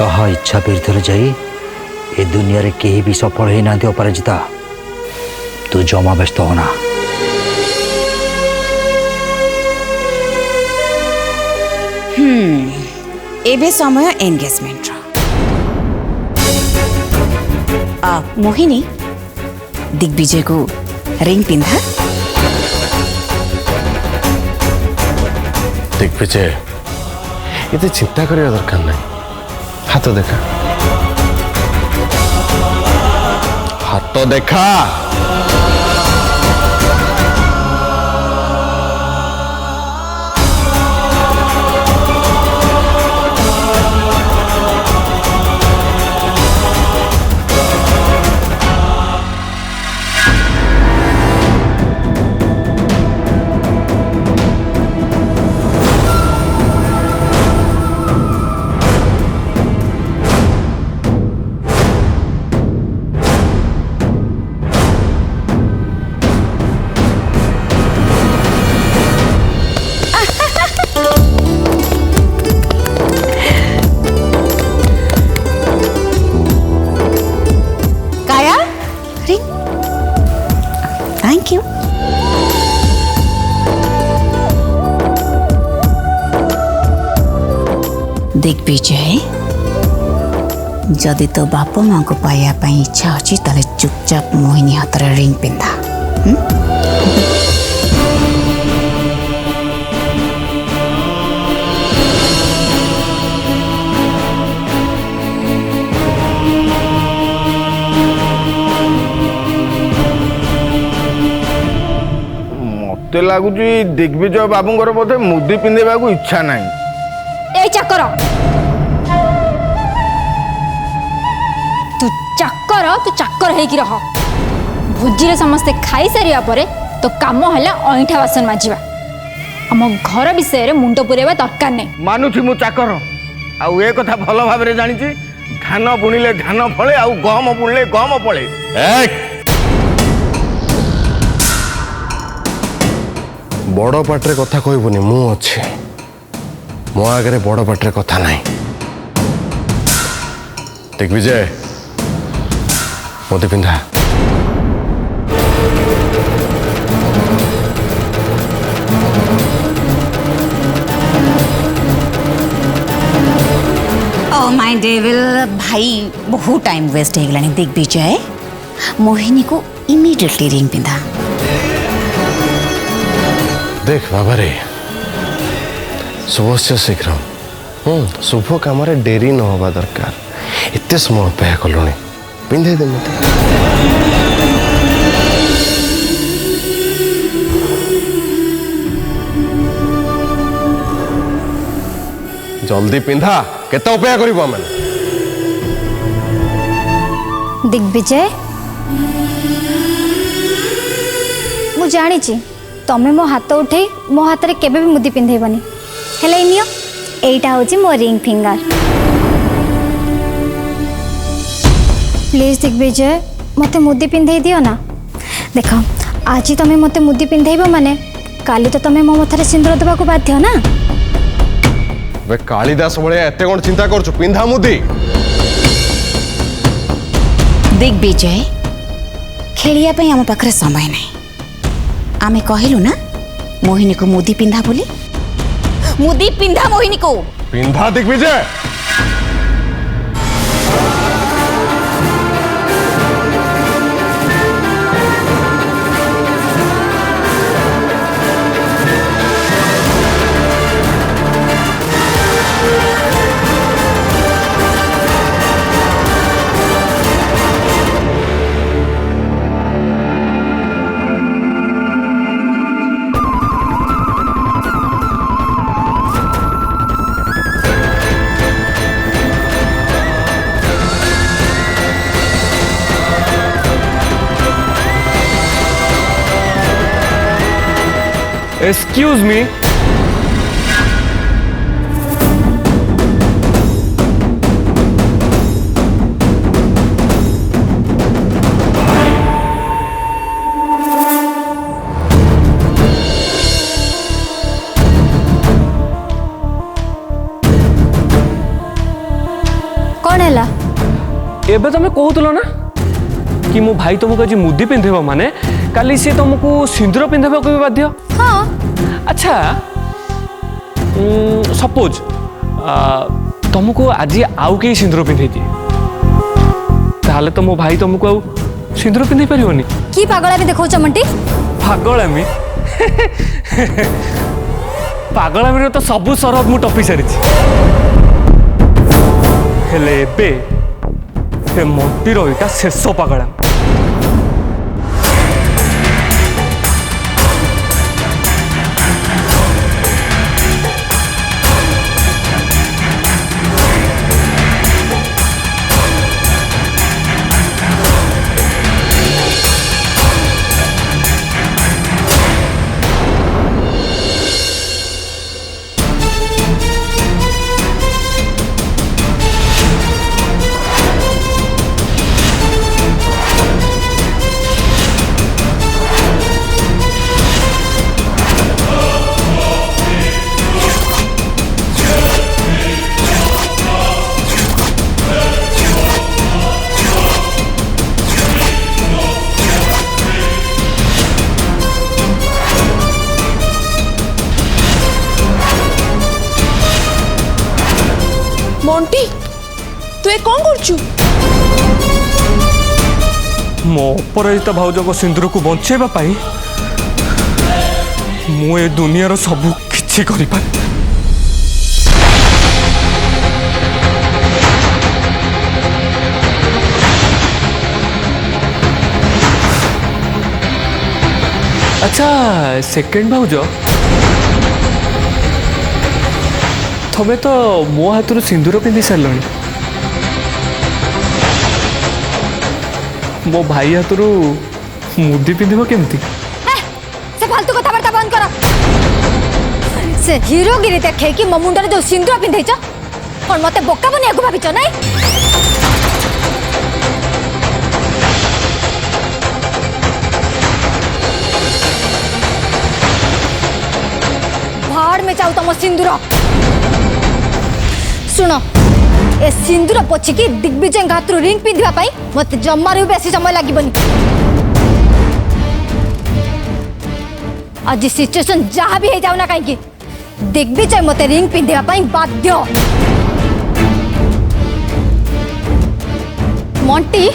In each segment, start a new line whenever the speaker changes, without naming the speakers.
कहा इच्छा विरुद्ध जाई ए दुनिया रे केही भी सफल होई नांती अपराजिता। तू जमा व्यस्त होना।
एबे समय एंगेजमेंट मोहिनी दिग्विजय को रिंग पिंधा।
दिग्विजय ये चिंता करने दरकार नहीं। हाथ देखा, हाथ देखा।
Thank you. दिग्विजय जदि तो बाप माँ को पाइबा इच्छा अच्छी ताले चुपचाप मोहिनी हाथ में रिंग पिंधा।
मत लगुच दिग्विजय बाबूंर बोधे मुदी पिंधेबा को इच्छा नहीं।
ए चाकर तू चाकर है कि रह। भोजी रे समस्ते खाई सारिया परे तो काम है अईठा बासन माजिबा। आम घर विषय रे मुंड पुरेबा दरकार नहीं।
मानुछि मु चाकर आउ ए कथा भल भाव रे जानिछि। धान बुणिले धान फळे आउ गहम बुणिले गहम फळे।
बड़ पाटे कथा कहबुनी, मु अच्छे मो आगे बड़ पाटे कथा नहीं। दिग्विजय मोदी पिंधा।
ओ माय डेविल भाई बहुत टाइम वेस्ट हो गलानी। दिग्विजय मोहिनी को इमीडिएटली रिंग पिंधा।
देख बाबा रे, शुभ से शीघ्र शुभ कम डेरी न होगा दरकार। एत समय अपेक्षा कलुणी, पिंधे दे मत। जल्दी पिंधा, केते अपेक्षा करिबो आमे।
दिग्विजय मु जानी तमें मो हाथ उठे मो हाथ रे केबे भी मुदी पिंधेबनी। हेले नियो एटा होची मो रिंग फिंगर। प्लीज दिग्विजय मते मुदी पिंधे दियो ना। देख आज तमें मते मुदी पिंधेबो माने काली तो तमें मो मथारे सिंदूर देबा को बाध्य ना।
वे कालिदास भले एते कोन चिंता करछु, पिंधा मुदी।
दिग्विजय खेलिया पे आम पाखरे समय नहीं। आमे कहलु ना मोहिनी को मुदी पिंधा बोली। मुदी पिंधा मोहिनी को।
पिंधा दिग्विजय।
Excuse me. एबे तुम कहूल ना कि मो भाई तुमको आज मुदी पिंधेब माने काली सी तुमको सिंदूर पिंधेब को बाध्य।
हाँ
अच्छा सपोज तुमको आज आउ कहीं सिंदूर पिंधे दिए ताहले तो मो भाई तुमको आउ सिंदूर पिंधे पारिबनी।
की पागलामी देखौछ मंटी?
पागलामी पागलामी तो सबू सरद मु टपी सारी हेले एबे ए मंटी रहीटा शेष पागलामी।
मंटी तू कौन करचु?
मो अपराजिता भाउज को सिंदूर को बंचेबा पाई मु ए दुनियार सबू किछि करि पारे। अच्छा सेकेंड भाउज तमें तो मो हाथ सिंदूर पिंधि सारे मो भाई हाथ मुदी पिंधब केमती?
से फालतू कथबार्ता बंद कर। से हीरोगिरी देखे कि मो मुंडरे जो सिंदूर पिंधेछ कौन मते बोका बनिया को भाबिछ नहीं? भाड़ में जाऊ तुम सिंदूर। सुनो ए सिंदूर पोछिकी दिग्विजय हाथ रिंग पिंधा मत जमारू बेसी समय लगे। आज सिचुएशन जहाँ भी हो जाऊ ना कहीं दिग्विजय मत रिंग पिंधा बाध्य। मंटी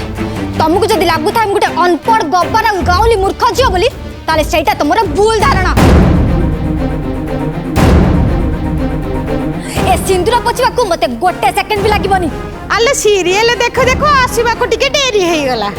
तुमको जदि लगुता गोटे अनपढ़ गब्बर गाउली मूर्ख झील बोली ताले सेटा तुम भूल धारणा। ए सिंदूर पोछवा को मते गोटे सेकंड भी लागबनी।
आले सीरियल देखो देखो आसीबा को टिके डेरी हे गला।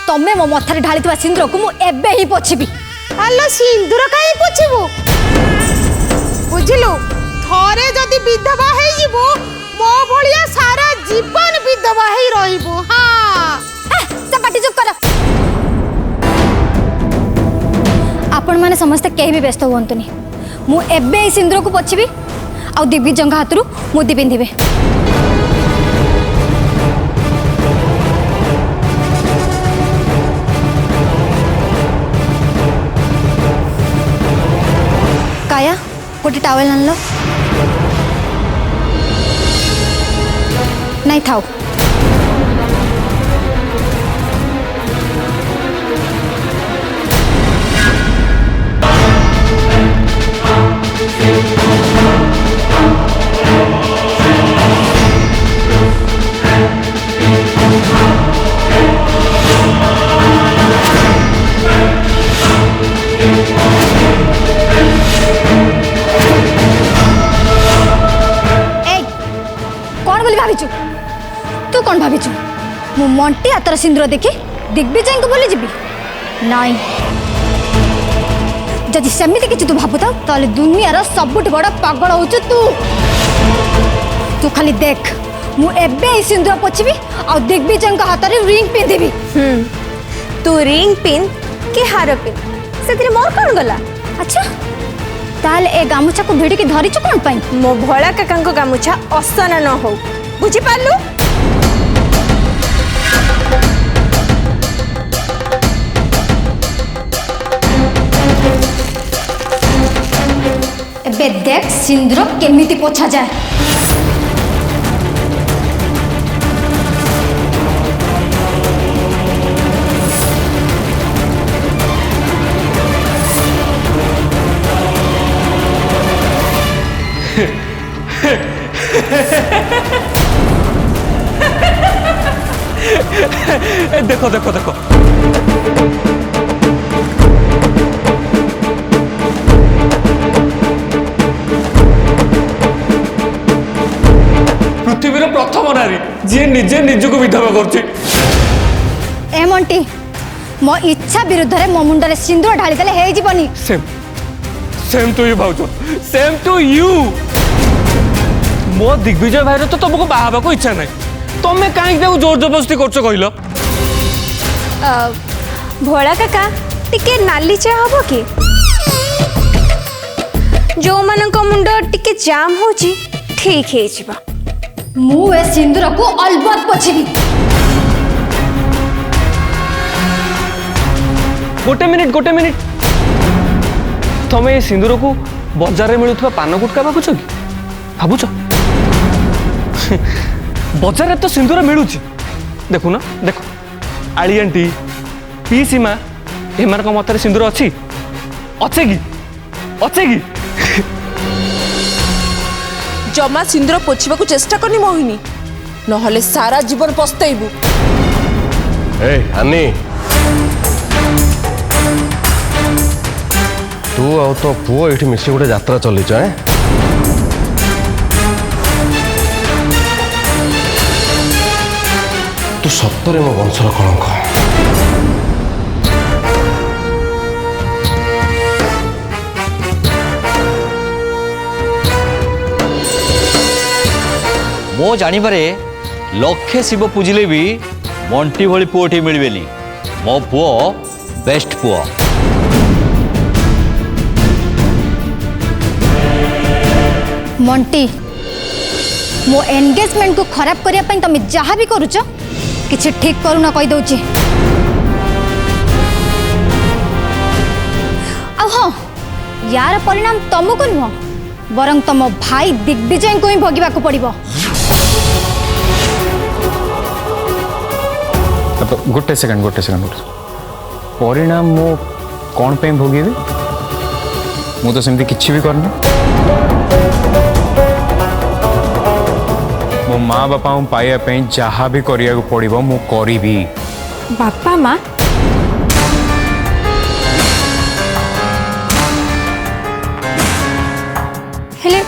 तमे मो मथारे ढाळीतवा सिंदूर को मु एबे ही पोछिबी।
आले सिंदूर काई पोछिबो बुझिलु? थरे जदि विधवा हे जिवो मो भलिया सारा जीवन विधवा हे रहिबो। हां
सब पाटी चुप कर। आपण माने समस्त केही भी व्यस्त होंतुनी मु एबे ही सिंदूर को पोछिबी आ दिग्विजय हाथरू मुदी पिंधिबे। काया गोटे टावेल आन लो। नहीं थाओ तू कौन भाविचु मु मंटी हाथर सिंदूर देखी दिग्विजय को बोली जीवी नाई। जदि सेमिति किछि तू भाबुता ताले दुनियार सबुठ बड़ पागल होछु तू। तू खाली देख मु एबे ही सिंदूर पोछिबी आ दिग्विजय का हाथ रे रिंग पिंधिबी।
तू रिंग पिन के हार पिन सेतिर मोर कोन गला?
अच्छा ताले ए गामुछा को भिड़ी के धरिछु कोन पई?
मो भोला काका गामुछा असना न हो
बुझी पारलु
एबे देख सिंदूर केमिति पोछा जाए।
देखो देखो देखो पृथ्वीर प्रथम नारी जी निजे निजक विधवा कर
ए मंटी मो इच्छा विरुद्ध रे मो मुंडले सिंदूर ढाली देले हे जीवनी।
सेम सेम टू यू भाउज सेम टू यू मो दिग्विजय भाई तो तुमको बाहा को इच्छा नहीं तमें कहीं जोर जबरदस्ती कर कहल
भोला काका टिके नाली चा हबो कि जो मानक मुंड टिके जाम होची ठीक हे जिबा
मु ए सिंदूर को अलबत पोछिबी।
गोटे मिनिट तमें सिंदूर को बाजार में मिलुवा पान गुटका भावुच कि भावुच बाजार तो सिंदूर मिलूँ देखु ना देख आली आंटी पी सीमा एम मत सिंदूर अच्छी अच्छे कि
जमा सिंदूर पोछा को चेष्टा करनी मोहिनी नहले सारा जीवन पछताइबू।
ए हानी तू आ तो पुओ ये मिसी गोटे यात्रा चलीच तू सतरे मो वंशर कलंक।
मो जानिबारे लक्षे शिव पूजिले भी मंटी भली पुओटी मिलबेनी मो पुओ बेस्ट पुओ।
मंटी मो एंगेजमेंट को खराब करिया पई तमे जहा भी करूछ किछि ठीक करू ना कहि दउची। आ हां यार परिणाम तुमको नुह बरं तुम भाई दिग्विजय को ही भोगिबा को पड़िबो।
गोटे सेकंड परिणाम मो कौन पे भोगी मु तो सेमती किछि भी करनी मो माँ बापा पाइबा जहाँ भी करिया को पड़िबो मु करिबी।
बापा माँ हेले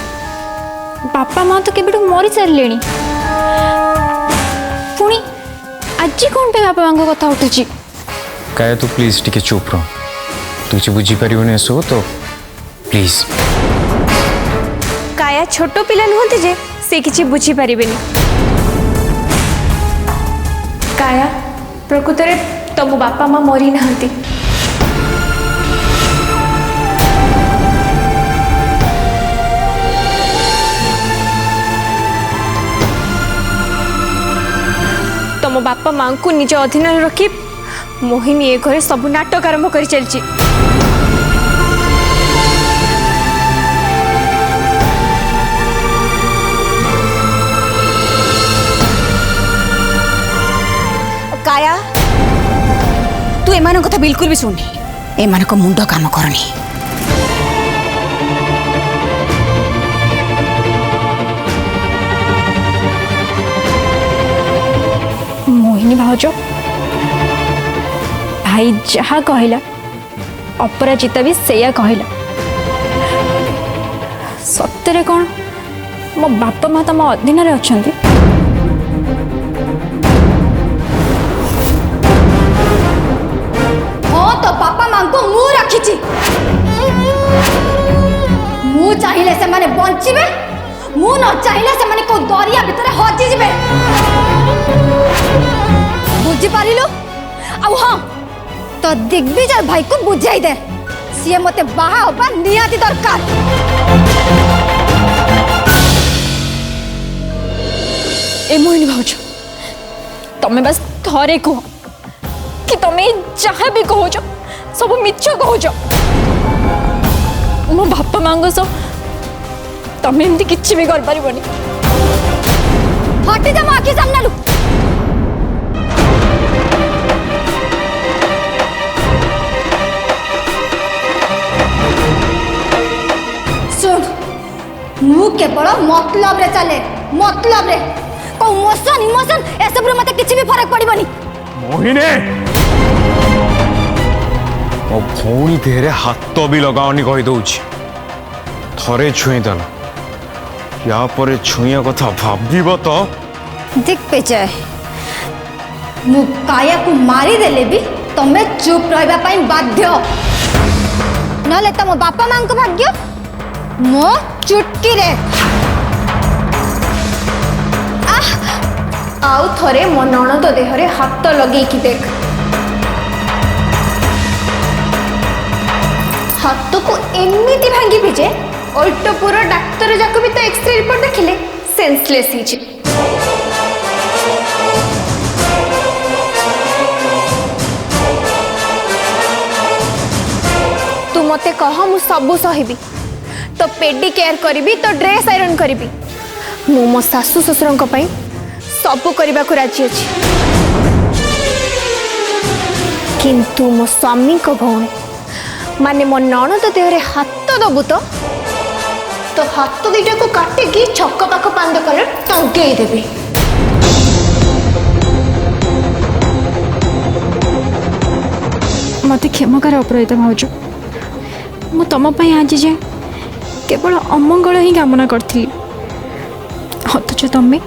बापा माँ तो केबेठू मरी सारे पुणी आज कौन पे बापा माँ कथा उठुची।
काया तू प्लीज टिके चुप रह तू किसी बुझी पारिबनी एसो तो प्लीज।
काया छोट पिला नुहति जे से किछि बुझी पारिबेनी। काया प्रकृत रे तम बापा माँ मरी नाहंती तम बापा माँ को निज अधीन रखी मोहिनी ए घरे सब नाटक आरंभ कर चलची।
काया तू एमान कथा बिल्कुल भी सुननी एमान को मुंड काम करनी।
मोहिनी भाउज भाई जहा कहला अपराजिता भी सेया कहला सत्य कौन मो बापा माँ तम अधीन अच्छा
हाँ तो बापा माँ को मु रखी मु चाहिए से माने बंचिबे मु न चाहिए से माने को दरिया भितर हजि जिबे बुझी पारिलु। आउ हाँ तो दिग्विजय भाई को बुझाई दे सी मते बाहा होबा निहाती दरकार। ए मोहिनी भाउज तमे बस थरे कह कि तमे जहाँ भी कहो सब मिछ कहो मो बापा मांग सो तमे एमती किछि भी कर परिबनी हटे जा मो आखि सामना लु
सुन मु केवल मतलब रे चले मतलब रे को इमोशन इमोशन ए सब रे मते किछि भी फरक पड़िबनी
मोहिनी मो भौणी देहरे हाथ भी लगाओनी कही दउछि थरे छुई देना या परे छुइया कथा भाबिब तो
देख पे जाए मु काया को मारी देले भी तमे चुप रहबा पई बाध्य नले तम बापा मां को भाग्य मो चुटकी रे
आउ थरे मो नणद देहरे हाथ लगे कि देख हाथ को एमती भांगी जे अल्टपुर डाक्तर जाक भी तो एक्सरे रिपोर्ट देखिले सेंसलेस हिचे तू मते कह मु सबु सहिबी तो पेडी केयर करी तो ड्रेस आयरन करी मु मो सासु ससुरंक पई सबु करबा को राजी अछि किंतु मो स्वामी को भौणी माने मो नणद देहरे हाथ दबु तो हाथ दुईटा को काटिकी छक पाख पांद कलर टंके देबी
मते क्षमा कर अपराजिता भाउज मु तम पई आज जे केवल अमंगल ही कामना करथी अथच तमे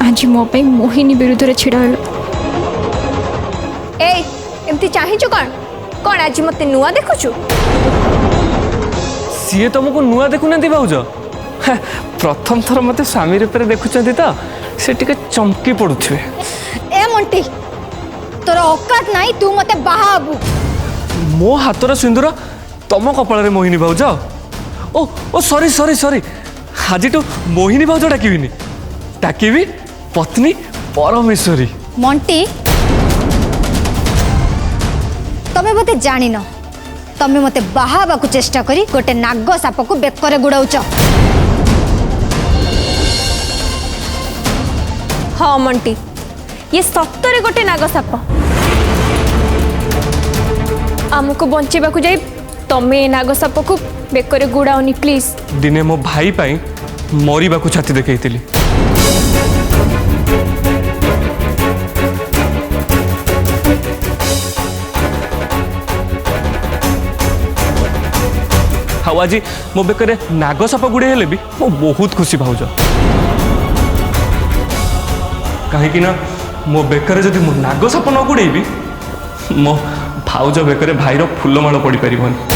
आज मो पई मोहिनी विरुद्ध रे छिड़ा हलो
ए एमती चाहिछु कोन कोन आज मते नुआ देखुछु
सीए तुमको नुआ देखु ना भाउज प्रथम थर मते स्वामी रूप में देखुचंती तो से टिके चमकी पड़ुथिबे
ए मंटी तोर औकात नाही तू मते बाहाबू
मो हाथर सिंदूर तम कपाल रे मोहिनी भाउज ओ ओ सॉरी सॉरी सॉरी आज तो मोहिनी भाउज डाकिबिनी डाकिबी पत्नी परमेश्वरी
मंटी तमे मते जानि न तमे मते बाहाबा को चेष्टा करी गोटे नाग साप को बेकरे गुड़ाउच
हाँ मंटी ये सत्तरे गोटे नाग साप आमको बंचेबा को जाई तमे नाग साप को बेकरे गुड़ाओनी प्लीज
दिने मो भाई पाई मरिबा को छाती देखैतिली हाँ आज मो बेकरे नाग साप गुड़े हेले भी मो बहुत खुशी भाउज कहीं ना मो बेकरे जदि मो नाग साप न गुड़ेबी मो भाउज बेकरे भाईर फूलमाल पड़ पारिबनी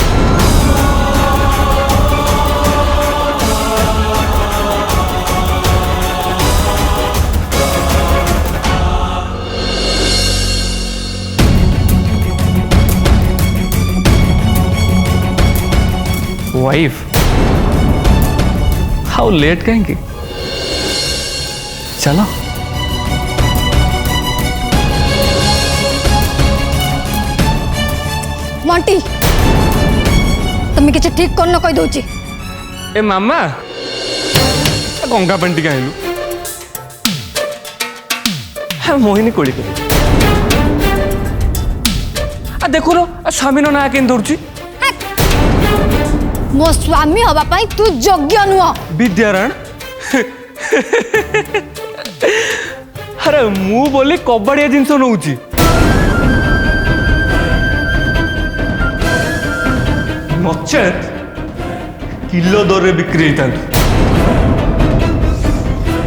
वाइफ हाउ लेट कहेंगे चलो
मंटी तुम किसी ठीक कर न कही दउची
ए मामा गंगा पानी आइलु हाँ मोहिनी कोड़ी कर देखो स्वामी ना के दौड़ी
मो स्वामी हवा पाई तू योग्य नुह
विद्यारण अरे मु बोली कबाड़िया जिनस नौची नचेत किलो दर रे बिक्री होता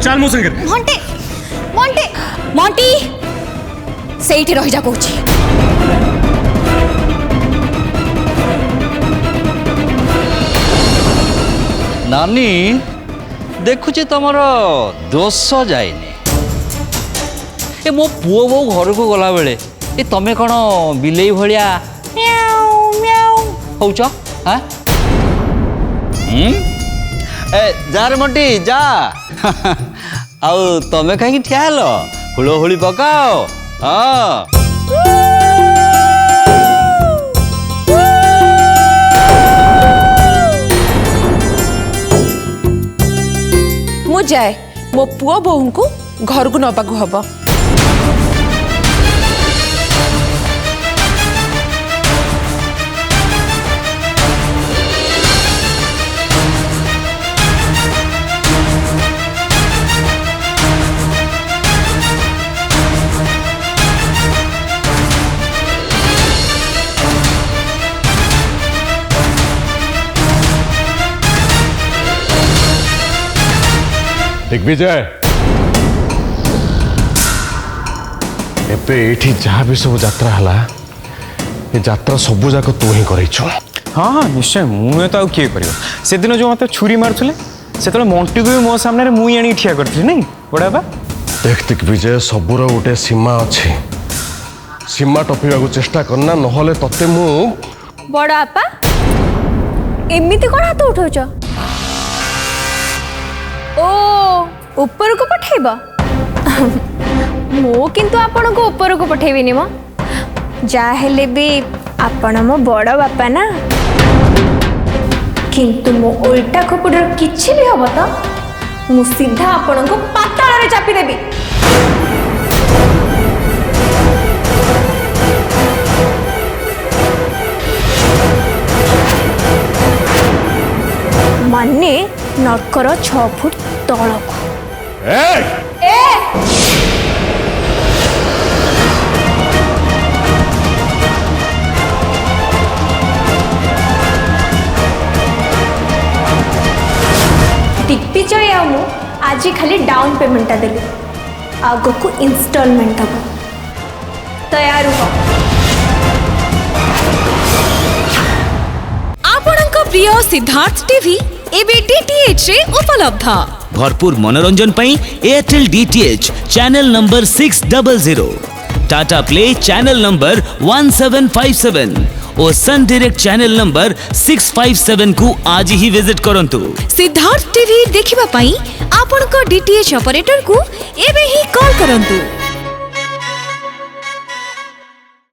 चल मो संगे
मंटी मंटी
मंटी सेठी रही जा कहूची
नानी देखुचे तुमर दोष जाएनि ए मो पुओ बो घर को गला बेले ए तमे कौन बिलेई भलिया म्याऊ म्याऊ होउछ हां ए जा रे मंटी जा ଆଉ ତମେ କାହିଁକି ଠିଆ ହେଲ? ହୁଳହୁଳି ପକାଅ। ହଁ
ମୁଁ ଯାଏ ମୋ ପୁଅ ବୋହୂଙ୍କୁ ଘରକୁ ନବାକୁ ହବ।
दिग्विजय एबे एठी जहाँ भी सब यात्रा हला ये यात्रा सबू जाक तू ही करैछु।
हाँ हाँ निश्चय मुझे तो किए कर से दिन जो मत छुरी मारुले से मंटी को भी मो सामने मुई आनी ठिया करी नहीं बड़ा बा।
देख दिग्विजय सबूर गोटे सीमा अच्छी सीमा टपिवा को चेष्टा करना नहले तते मु
बड़ आपा एमिति कौन हाथ उठाउछ? ओ ऊपर को पठेब मो किंतु आपण को ऊपर को पठेबिनी मो जा हेले भी आपण मो बड़ बापा ना किंतु मो उल्टा खोपड़र किछि भी हब तो मु सीधा आपण को पाताल रे चापी देबी। माने नरकर 6 फुट तलक। दिग्विजय मु आज खाली डाउन पेमेंट देली आग को इंस्टॉलमेंट हम तैयार हो।
आपणक प्रिय सिद्धार्थ टीवी एबे डीटीएच रे उपलब्ध।
भरपूर मनोरंजन पई Airtel DTH channel number 600, Tata play channel number 1757 और सन डायरेक्ट चैनल नंबर 657 को आज ही विजिट करंतु।
सिद्धार्थ टीवी देखिबा पई आपणक डीटीएच ऑपरेटर को एबे ही कॉल करंतु।